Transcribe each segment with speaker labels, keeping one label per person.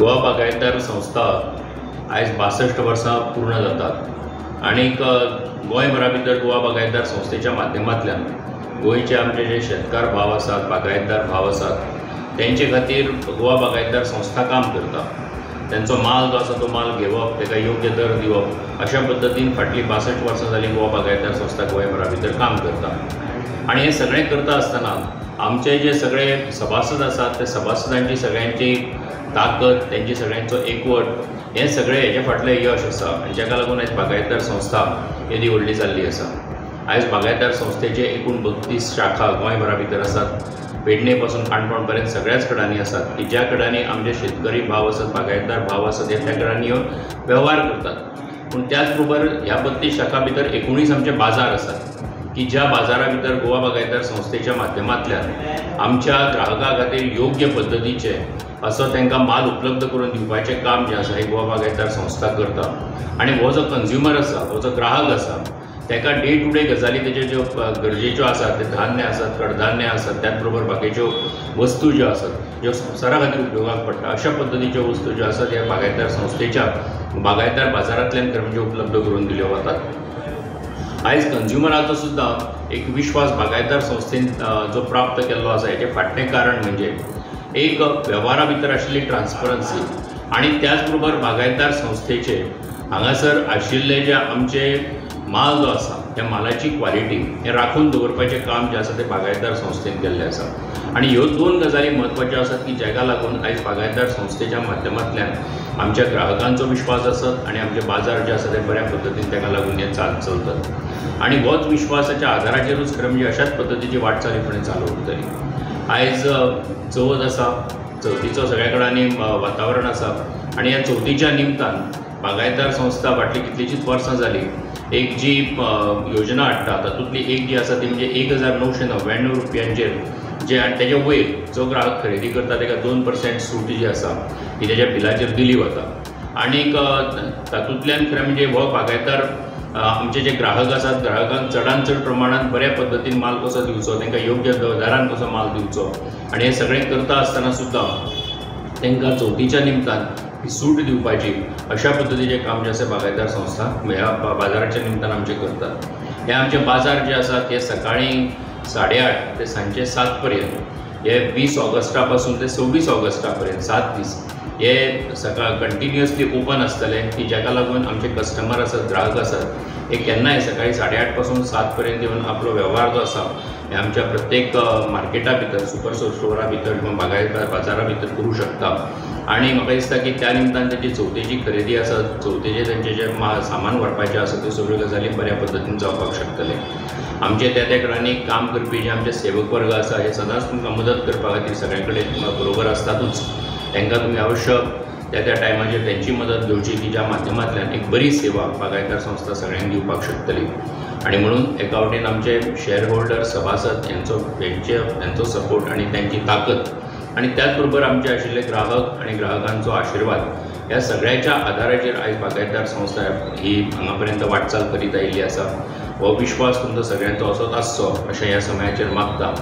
Speaker 1: गोवा बागायतदार संस्था आज 62 वर्सां पूर्ण जातात आणि गोंयभरा भितर गोवा बागायतदार संस्थेच्या माध्यमांतल्यान गोंयचे आमचे जे शेतकार भाव आसात, बागायतदार भाव आसात, तेंचे खातीर गोवा बागायतदार संस्था काम करता। त्यांचो माल जो आसा तो माल घेवप, ताका योग्य दर दिवप, अशा पद्दतीन फाटली 62 वर्सां जाली गोवा बागायतदार संस्था गोंयभरा भितर काम करता। आणि हे सगळें करता आसतना आमचे जे सगळे सभासद आसात ते सभासदांची सगळ्यांची ताकद, त्यांची सगळ्यांचो एकवट, हे सगळे हेजे फाटलें यश आसा आनी जाका लागून आयज बागायतदार संस्था येदी व्हडली जाल्ली आसा। आयज बागायतदार संस्थेचे एकूण 32 शाखा गोंयभरा भितर आसात। पेडणे पासून काणकोण पर्यंत सगळ्याच कडांनी आसात की ज्या कडांनी आमचे शेतकरी भाव आसात, बागायतदार भाव आसात, त्या कडांनी वेव्हार करतात। पूण त्याच बरोबर ह्या 32 शाखा भितर 19 आमचे बाजार आसात की ज्या बाजारा भितर गोवा बागायतदार संस्थेच्या माध्यमांतल्यान आमच्या ग्राहका खातीर योग्य पद्दतीचे असो तांकां माल उपलब्ध करून दिवपाचें काम जें आसा हें गोवा बागायतदार संस्था करता। आनी हो जो कंज्युमर आसा, हो जो ग्राहक आसा, ताका डे टू डे गजाली तेज्यो ज्यो गरजेच्यो आसात, ते धान्य आसात, कडधान्य आसात, त्याच बरोबर बाकीच्यो वस्तू ज्यो आसात ज्यो संवसारा खातीर उपयोगाक पडटा, अशा पद्दतीच्यो वस्तू ज्यो आसात ह्या बागायतदार संस्थेच्या बागायतदार बाजारांतल्यान म्हणजे उपलब्ध करून दिल्यो वतात। आयज कंज्युमराचो सुद्दां एक विश्वास बागायतदार संस्थेन जो प्राप्त केल्लो आसा हेजें फाटलें कारण म्हणजे एक वेव्हारा भितर आशिल्ली ट्रान्सपरन्सी आनी त्याच बरोबर बागायतदार संस्थेचे हांगासर आशिल्ले जे आमचे माल जो आसा त्या मालाची क्वॉलिटी हे राखून दवरपाचें काम जें आसा तें बागायतदार संस्थेन केल्लें आसा। आनी ह्यो दोन गजाली म्हत्वाच्यो आसात की जाका लागून आयज बागायतदार संस्थेच्या माध्यमांतल्यान आमच्या ग्राहकांचो विश्वास आसत आनी आमचे बाजार जे आसा ते बऱ्या पद्दतीन ताका लागून हे चलतात। आनी होच विश्वासाच्या आदाराचेरूच खरें म्हणजे अशाच पद्दतीची वाटचाली फुडें चालू उरतली। आयज चवथ आसा, चवथीचो सगळ्या कडांनी वातावरण आसा आनी ह्या चवथीच्या निमतान बागायतदार संस्था फाटली कितलींशींच वर्सां जाली एक जी योजना हाडटा तातूंतली एक जी आसा ती म्हणजे 1999 रुपयांचेर जे आनी तेजे वयर जो ग्राहक खरेदी करता ताका 2% सूट जी आसा ती तेज्या बिलाचेर दिली वता। आनीक तातूंतल्यान खरें म्हणजे हो बागायतदार आमचे जे ग्राहक आसात ग्राहकांक चडांत चड प्रमाणात बऱ्या पद्दतीन माल कसो दिवचो, तांकां योग्य दरान कसो माल दिवचो आनी हें सगळें करता आसतना सुद्दां तांकां चवथीच्या निमतान ही सूट दिवपाची अशा पद्दतीचें काम जें आसा बागायतदार संस्था ह्या बाजाराच्या निमतान आमचे करतात। हे आमचे बाजार जे आसात हे सकाळीं 8:30 ते सांजे 7 पर्यंत, हे 20 ऑगस्टा पासून ते 26 ऑगस्टा पर्यंत 7 दीस हे सकाळ कंटिन्युअसली ओपन आसतले की जाका लागून आमचे कस्टमर आसात, ग्राहक आसात, हे केन्नाय सकाळीं 8:30 पासून 7 पर्यंत येवन आपलो वेव्हार जो आसा हे आमच्या प्रत्येक मार्केटा भितर, सुपर स्टोरा भितर किंवा बागायतदार बाजारा भितर करूं शकता। आनी म्हाका दिसता की त्या निमतान तेजी चवथीची खरेदी आसा, चवथीचे तेंचे जे सामान व्हरपाचें आसा त्यो सगळ्यो गजाली बऱ्या पद्दतीन जावपाक शकतले। आमचे त्या कडांनी काम करपी जे आमचे सेवक वर्ग आसा हे सदांच तुमकां मदत करपा खातीर सगळे कडेन बरोबर आसतातूच। तांकां तुमी अवश्य त्या टायमाचेर तेंची मदत घेवची की ज्या माध्यमांतल्यान एक बरी सेवा बागायतदार संस्था सगळ्यांक दिवपाक शकतली। आनी म्हणून एका वटेन आमचे शेअर होल्डर, सभासद यांचो सपोर्ट आनी त्यांची ताकद आनी त्याच बरोबर आमचे आशिल्ले ग्राहक आनी ग्राहकांचो आशिर्वाद ह्या सगळ्याच्या आदाराचेर आयज बागायतदार संस्था ही हांगा पर्यंत वाटचाल करीत आयिल्ली आसा। हो विश्वास तुमचो सगळ्यांचो असोच आसचो अशें ह्या समयाचेर मागता।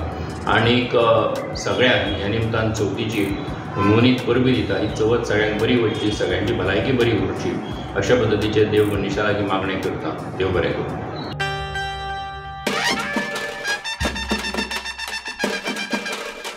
Speaker 1: आनीक सगळ्यांक ह्या निमतान चवथीची मनमनीत परबी दिता, ही चवथ सगळ्यांक बरी वचची, सगळ्यांची भलायकी बरी उरची अशा पद्दतीचेर देव गणेशा लागीं मागणें करता। देव बरें करूं।